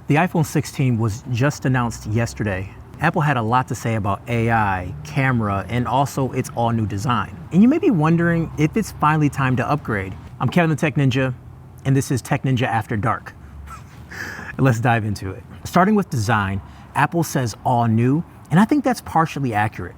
The iPhone 16 was just announced yesterday. Apple had a lot to say about AI, camera, and also its all-new design. And you may be wondering if it's finally time to upgrade. I'm Kevin the Tech Ninja, and this is Tech Ninja After Dark. Let's dive into it. Starting with design, Apple says all new, and I think that's partially accurate.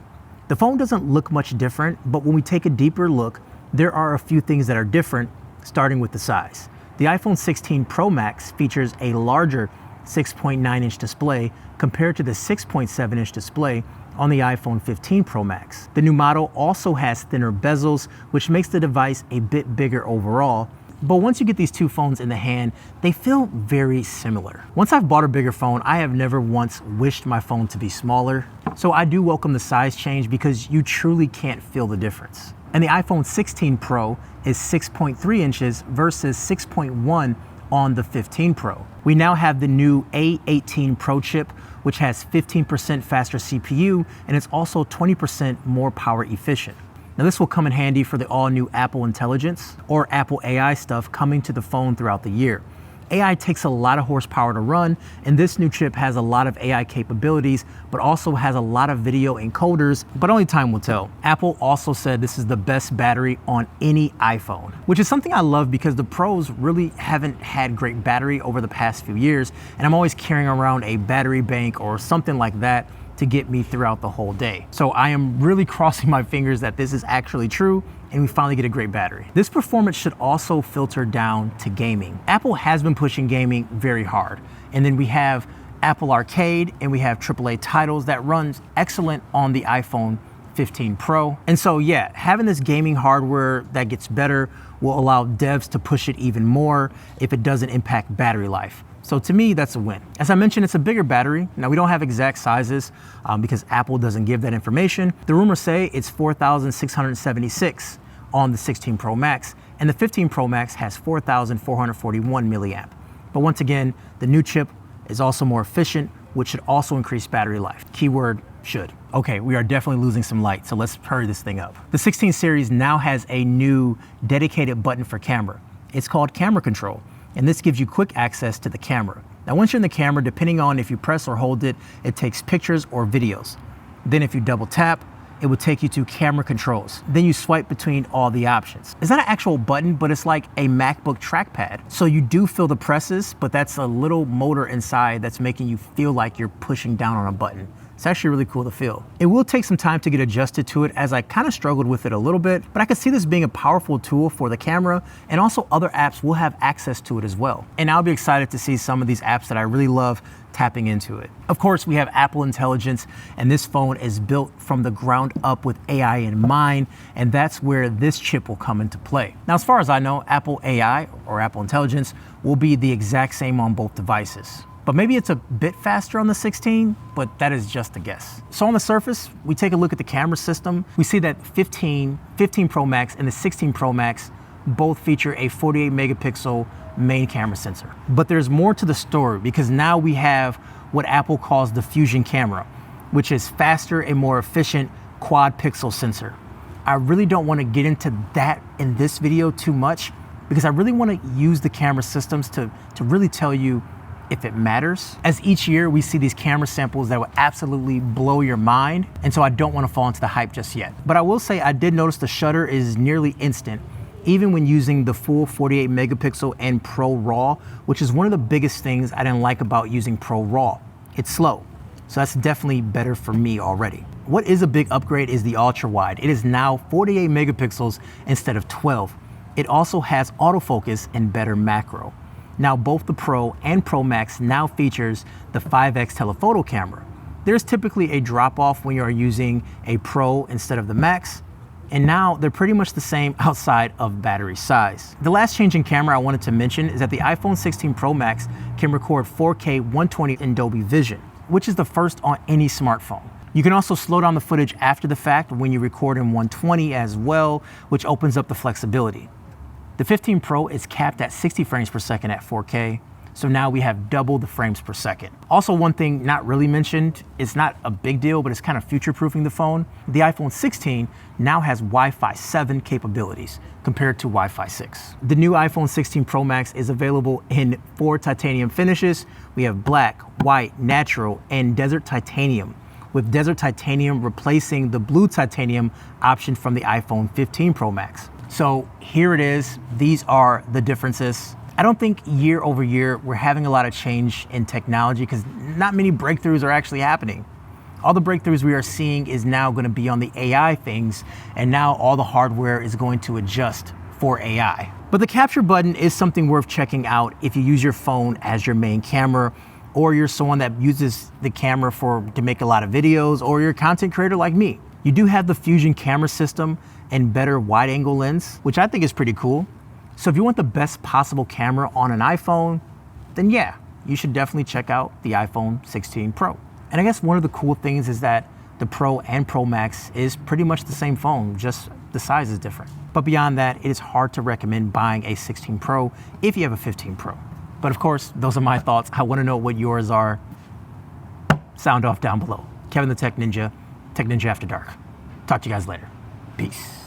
The phone doesn't look much different, but when we take a deeper look, there are a few things that are different, starting with the size. The iPhone 16 Pro Max features a larger 6.9-inch display compared to the 6.7-inch display on the iPhone 15 Pro Max. The new model also has thinner bezels, which makes the device a bit bigger overall. But once you get these two phones in the hand, they feel very similar. Once I've bought a bigger phone, I have never once wished my phone to be smaller. So I do welcome the size change because you truly can't feel the difference. And the iPhone 16 Pro is 6.3 inches versus 6.1 on the 15 Pro. We now have the new A18 Pro chip, which has 15% faster CPU, and it's also 20% more power efficient. Now this will come in handy for the all-new Apple Intelligence or Apple AI stuff coming to the phone throughout the year. AI takes a lot of horsepower to run, and this new chip has a lot of AI capabilities, but also has a lot of video encoders, but only time will tell. Apple also said this is the best battery on any iPhone, which is something I love because the Pros really haven't had great battery over the past few years, and I'm always carrying around a battery bank or something like that to get me throughout the whole day. So I am really crossing my fingers that this is actually true and we finally get a great battery. This performance should also filter down to gaming. Apple has been pushing gaming very hard. And then we have Apple Arcade and we have AAA titles that runs excellent on the iPhone 15 Pro. And so yeah, having this gaming hardware that gets better will allow devs to push it even more if it doesn't impact battery life. So to me, that's a win. As I mentioned, it's a bigger battery. Now we don't have exact sizes because Apple doesn't give that information. The rumors say it's 4,676 on the 16 Pro Max, and the 15 Pro Max has 4,441 milliamp. But once again, the new chip is also more efficient, which should also increase battery life. Keyword should. Okay, we are definitely losing some light, so let's hurry this thing up. The 16 series now has a new dedicated button for camera. It's called Camera Control, and this gives you quick access to the camera. Now once you're in the camera, depending on if you press or hold it, it takes pictures or videos. Then if you double tap, it will take you to camera controls. Then you swipe between all the options. It's not an actual button, but it's like a MacBook trackpad. So you do feel the presses, but that's a little motor inside that's making you feel like you're pushing down on a button. It's actually really cool to feel. It will take some time to get adjusted to it as I kind of struggled with it a little bit, but I could see this being a powerful tool for the camera, and also other apps will have access to it as well. And I'll be excited to see some of these apps that I really love tapping into it. Of course, we have Apple Intelligence, and this phone is built from the ground up with AI in mind, and that's where this chip will come into play. Now, as far as I know, Apple AI or Apple Intelligence will be the exact same on both devices. But maybe it's a bit faster on the 16, but that is just a guess. So on the surface, we take a look at the camera system. We see that 15 Pro Max and the 16 Pro Max both feature a 48 megapixel main camera sensor. But there's more to the story because now we have what Apple calls the Fusion camera, which is faster and more efficient quad pixel sensor. I really don't want to get into that in this video too much because I really want to use the camera systems to really tell you if it matters. As each year we see these camera samples that will absolutely blow your mind, and so I don't want to fall into the hype just yet. But I will say I did notice the shutter is nearly instant, even when using the full 48 megapixel and Pro RAW, which is one of the biggest things I didn't like about using Pro RAW. It's slow, so that's definitely better for me already. What is a big upgrade is the ultra wide. It is now 48 megapixels instead of 12. It also has autofocus and better macro. Now both the Pro and Pro Max now features the 5x telephoto camera. There's typically a drop off when you are using a Pro instead of the Max, and now they're pretty much the same outside of battery size. The last change in camera I wanted to mention is that the iPhone 16 Pro Max can record 4K 120 in Dolby Vision, which is the first on any smartphone. You can also slow down the footage after the fact when you record in 120 as well, which opens up the flexibility. The 15 Pro is capped at 60 frames per second at 4K, So now we have double the frames per second. Also, one thing not really mentioned, it's not a big deal, but it's kind of future-proofing the phone. The iPhone 16 now has Wi-Fi 7 capabilities compared to Wi-Fi 6. The new iPhone 16 Pro Max is available in 4 titanium finishes. We have black, white, natural, and desert titanium, with desert titanium replacing the blue titanium option from the iPhone 15 Pro Max. So here it is. These are the differences. I don't think year over year we're having a lot of change in technology because not many breakthroughs are actually happening. All the breakthroughs we are seeing is now going to be on the AI things, and now all the hardware is going to adjust for AI. But the capture button is something worth checking out if you use your phone as your main camera, or you're someone that uses the camera to make a lot of videos, or you're a content creator like me. You do have the Fusion camera system and better wide angle lens, which I think is pretty cool. So if you want the best possible camera on an iPhone, then yeah, you should definitely check out the iPhone 16 Pro. And I guess one of the cool things is that the Pro and Pro Max is pretty much the same phone, just the size is different. But beyond that, it is hard to recommend buying a 16 Pro if you have a 15 Pro. But of course, those are my thoughts. I want to know what yours are. Sound off down below. Kevin the Tech Ninja After Dark. Talk to you guys later. Peace.